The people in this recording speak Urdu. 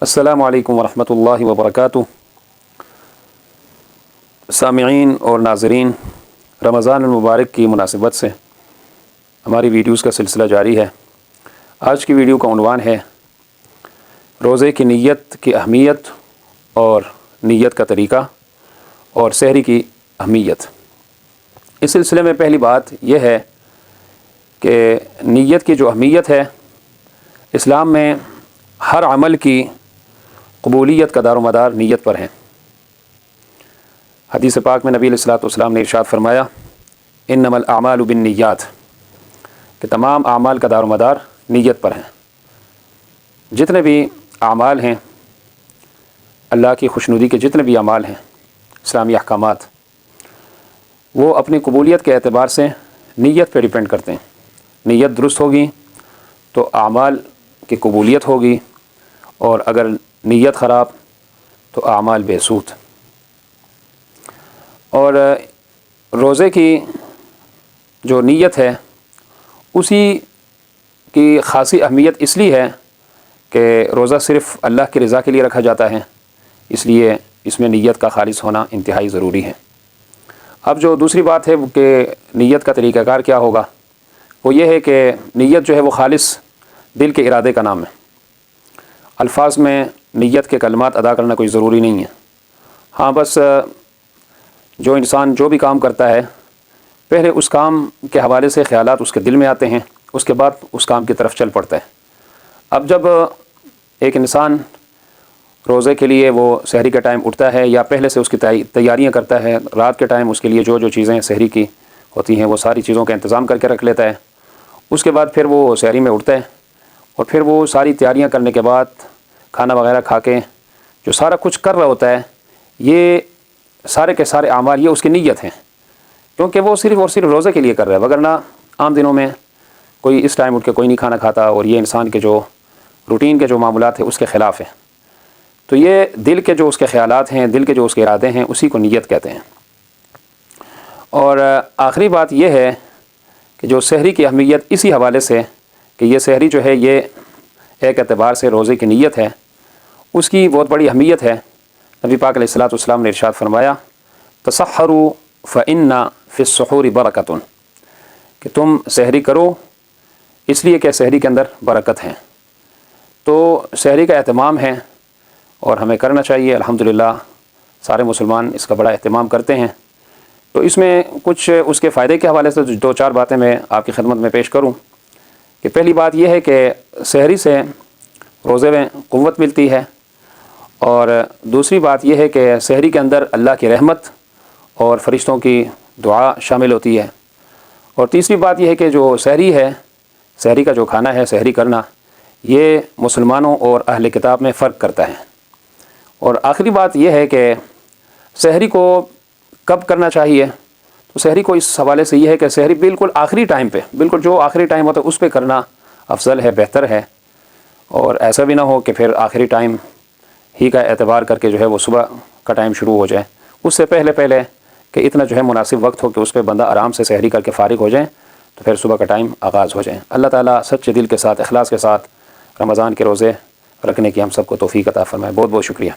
السلام علیکم ورحمۃ اللہ وبرکاتہ۔ سامعین اور ناظرین، رمضان المبارک کی مناسبت سے ہماری ویڈیوز کا سلسلہ جاری ہے۔ آج کی ویڈیو کا عنوان ہے روزے کی نیت کی اہمیت اور نیت کا طریقہ اور سحری کی اہمیت۔ اس سلسلے میں پہلی بات یہ ہے کہ نیت کی جو اہمیت ہے، اسلام میں ہر عمل کی قبولیت کا دار و مدار نیت پر ہے۔ حدیث پاک میں نبی علیہ الصلوۃ والسلام نے ارشاد فرمایا، انما الاعمال بالنیات، کہ تمام اعمال کا دار و مدار نیت پر ہیں۔ جتنے بھی اعمال ہیں، اللہ کی خوشنودی کے جتنے بھی اعمال ہیں، اسلامی احکامات، وہ اپنی قبولیت کے اعتبار سے نیت پہ ڈیپینڈ کرتے ہیں۔ نیت درست ہوگی تو اعمال کی قبولیت ہوگی، اور اگر نیت خراب تو اعمال بے سود۔ اور روزے کی جو نیت ہے، اسی کی خاصی اہمیت اس لیے ہے کہ روزہ صرف اللہ کی رضا کے لیے رکھا جاتا ہے، اس لیے اس میں نیت کا خالص ہونا انتہائی ضروری ہے۔ اب جو دوسری بات ہے کہ نیت کا طریقہ کار کیا ہوگا، وہ یہ ہے کہ نیت جو ہے وہ خالص دل کے ارادے کا نام ہے۔ الفاظ میں نیت کے کلمات ادا کرنا کوئی ضروری نہیں ہے۔ ہاں، بس جو انسان جو بھی کام کرتا ہے، پہلے اس کام کے حوالے سے خیالات اس کے دل میں آتے ہیں، اس کے بعد اس کام کی طرف چل پڑتا ہے۔ اب جب ایک انسان روزے کے لیے وہ سحری کا ٹائم اٹھتا ہے، یا پہلے سے اس کی تیاریاں کرتا ہے، رات کے ٹائم اس کے لیے جو چیزیں سحری کی ہوتی ہیں وہ ساری چیزوں کا انتظام کر کے رکھ لیتا ہے۔ اس کے بعد پھر وہ سحری میں اٹھتا ہے، اور پھر وہ ساری تیاریاں کرنے کے بعد کھانا وغیرہ کھا کے جو سارا کچھ کر رہا ہوتا ہے، یہ سارے کے سارے اعمال یہ اس کی نیت ہیں، کیونکہ وہ صرف اور صرف روزے کے لیے کر رہا ہے، وگرنہ عام دنوں میں کوئی اس ٹائم اٹھ کے کوئی نہیں کھانا کھاتا، اور یہ انسان کے جو روٹین کے جو معاملات ہیں اس کے خلاف ہیں۔ تو یہ دل کے جو اس کے خیالات ہیں، دل کے جو اس کے ارادے ہیں، اسی کو نیت کہتے ہیں۔ اور آخری بات یہ ہے کہ جو سحری کی اہمیت اسی حوالے سے کہ یہ سحری جو ہے یہ ایک اعتبار سے روزے کی نیت ہے، اس کی بہت بڑی اہمیت ہے۔ نبی پاک علیہ الصلوۃ والسلام نے ارشاد فرمایا، تسحروا فإن فی السحور برکۃ، کہ تم سحری کرو اس لیے کہ سحری کے اندر برکت ہے۔ تو سحری کا اہتمام ہے اور ہمیں کرنا چاہیے۔ الحمدللہ سارے مسلمان اس کا بڑا اہتمام کرتے ہیں۔ تو اس میں کچھ اس کے فائدے کے حوالے سے دو چار باتیں میں آپ کی خدمت میں پیش کروں کہ پہلی بات یہ ہے کہ سحری سے روزے میں قوت ملتی ہے، اور دوسری بات یہ ہے کہ سحری کے اندر اللہ کی رحمت اور فرشتوں کی دعا شامل ہوتی ہے، اور تیسری بات یہ ہے کہ جو سحری ہے، سحری کا جو کھانا ہے، سحری کرنا، یہ مسلمانوں اور اہل کتاب میں فرق کرتا ہے۔ اور آخری بات یہ ہے کہ سحری کو کب کرنا چاہیے، تو سحری کو اس حوالے سے یہ ہے کہ سحری بالکل آخری ٹائم پہ، بالکل جو آخری ٹائم ہوتا ہے اس پہ کرنا افضل ہے، بہتر ہے۔ اور ایسا بھی نہ ہو کہ پھر آخری ٹائم ہی کا اعتبار کر کے جو ہے وہ صبح کا ٹائم شروع ہو جائے، اس سے پہلے کہ اتنا جو ہے مناسب وقت ہو کہ اس پہ بندہ آرام سے سحری کر کے فارغ ہو جائیں، تو پھر صبح کا ٹائم آغاز ہو جائے۔ اللہ تعالیٰ سچے دل کے ساتھ، اخلاص کے ساتھ رمضان کے روزے رکھنے کی ہم سب کو توفیق عطا فرمائے۔ بہت بہت شکریہ۔